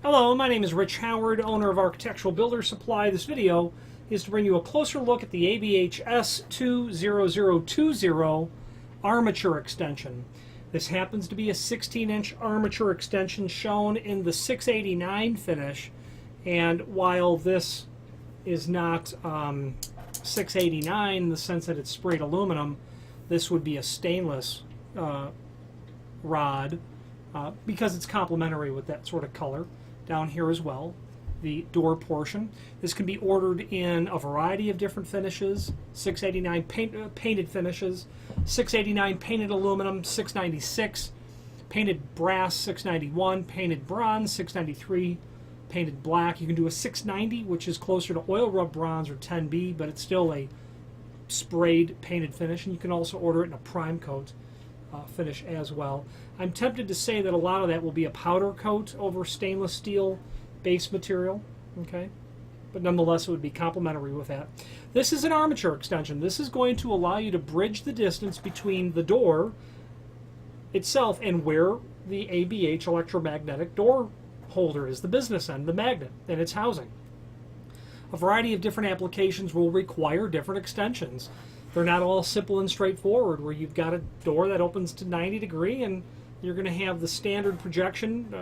Hello, my name is Rich Howard, owner of Architectural Builder Supply. This video is to bring you a closer look at the ABH S20020 armature extension. This happens to be a 16-inch armature extension shown in the 689 finish, and while this is not 689 in the sense that it's sprayed aluminum, this would be a stainless rod because it's complementary with that sort of color. Down here as well, the door portion. This can be ordered in a variety of different finishes. 689 painted finishes, 689 painted aluminum, 696 painted brass, 691 painted bronze, 693 painted black. You can do a 690, which is closer to oil rub bronze or 10B, but it's still a sprayed painted finish, and you can also order it in a prime coat finish as well. I'm tempted to say that a lot of that will be a powder coat over stainless steel base material, okay? But nonetheless, it would be complementary with that. This is an armature extension. This is going to allow you to bridge the distance between the door itself and where the ABH electromagnetic door holder is, the business end, the magnet, and its housing. A variety of different applications will require different extensions. They're not all simple and straightforward, where you've got a door that opens to 90 degree and you're going to have the standard projection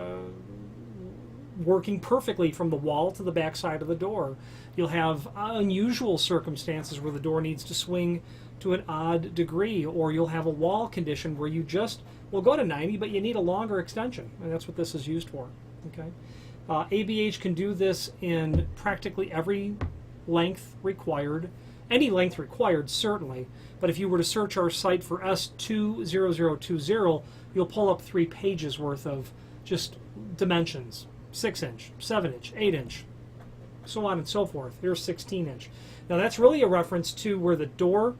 working perfectly from the wall to the back side of the door. You'll have unusual circumstances where the door needs to swing to an odd degree, or you'll have a wall condition where you just will go to 90, but you need a longer extension, and that's what this is used for. Okay, ABH can do this in practically every length required. Any length required, certainly, but if you were to search our site for S20020, you'll pull up 3 pages worth of just dimensions. 6-inch, 7-inch, 8-inch, so on and so forth. Here's 16-inch. Now that's really a reference to where the door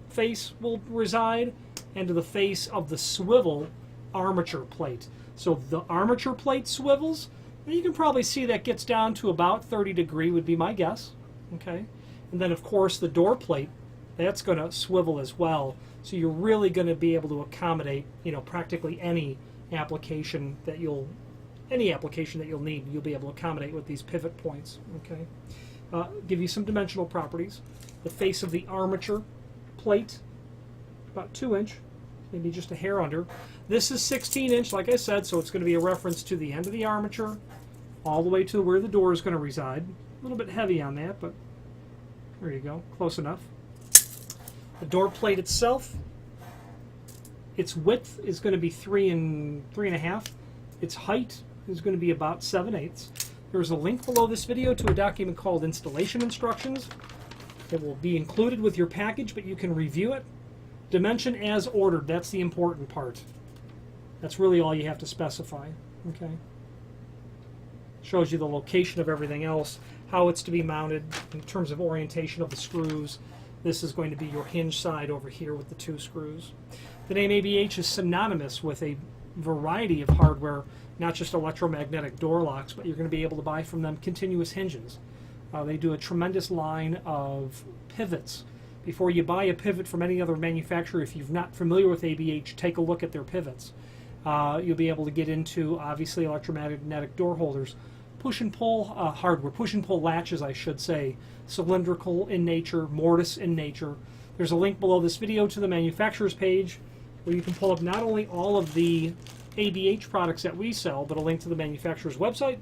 face will reside and to the face of the swivel armature plate. So the armature plate swivels, and you can probably see that gets down to about 30 degree would be my guess. Okay. And then, of course, the door plate, that's going to swivel as well. So you're really going to be able to accommodate, practically any application that you'll need, you'll be able to accommodate with these pivot points. Okay, give you some dimensional properties. The face of the armature plate, about 2-inch, maybe just a hair under. This is 16-inch, like I said, so it's going to be a reference to the end of the armature, all the way to where the door is going to reside. A little bit heavy on that, but there you go, close enough. The door plate itself, its width is going to be 3 3.5. Its height is going to be about 7/8. There's a link below this video to a document called Installation Instructions. It will be included with your package, but you can review it. Dimension as ordered, that's the important part. That's really all you have to specify. Okay. Shows you the location of everything else, how it's to be mounted in terms of orientation of the screws. This is going to be your hinge side over here with the 2 screws. The name ABH is synonymous with a variety of hardware, not just electromagnetic door locks, but you're going to be able to buy from them continuous hinges. They do a tremendous line of pivots. Before you buy a pivot from any other manufacturer, if you're not familiar with ABH, take a look at their pivots. You'll be able to get into, obviously, electromagnetic door holders. Push and pull hardware, push and pull latches, I should say, cylindrical in nature, mortise in nature. There's a link below this video to the manufacturer's page where you can pull up not only all of the ABH products that we sell, but a link to the manufacturer's website,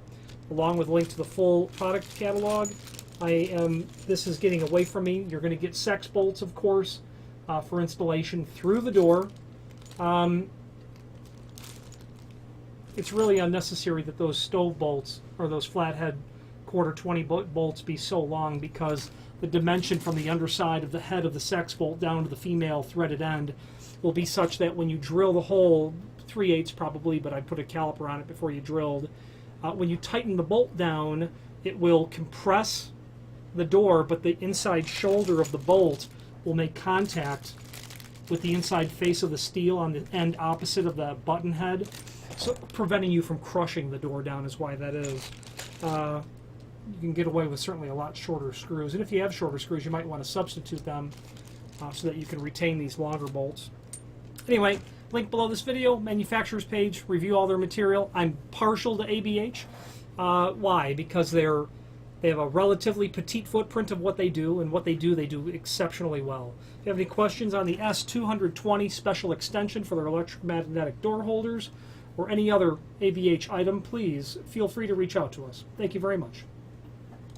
along with a link to the full product catalog. This is getting away from me. You're going to get sex bolts, of course, for installation through the door. It's really unnecessary that those stove bolts or those flathead 1/4-20 bolts be so long, because the dimension from the underside of the head of the sex bolt down to the female threaded end will be such that when you drill the hole, 3/8 probably, but I'd put a caliper on it before you drilled, when you tighten the bolt down, it will compress the door, but the inside shoulder of the bolt will make contact with the inside face of the steel on the end opposite of the button head. So preventing you from crushing the door down is why that is. You can get away with certainly a lot shorter screws, and if you have shorter screws, you might want to substitute them so that you can retain these longer bolts. Anyway, link below this video, manufacturer's page, review all their material. I'm partial to ABH. Why? Because they have a relatively petite footprint of what they do, and what they do exceptionally well. If you have any questions on the S20020 special extension for their electromagnetic door holders, or any other ABH item, please feel free to reach out to us. Thank you very much.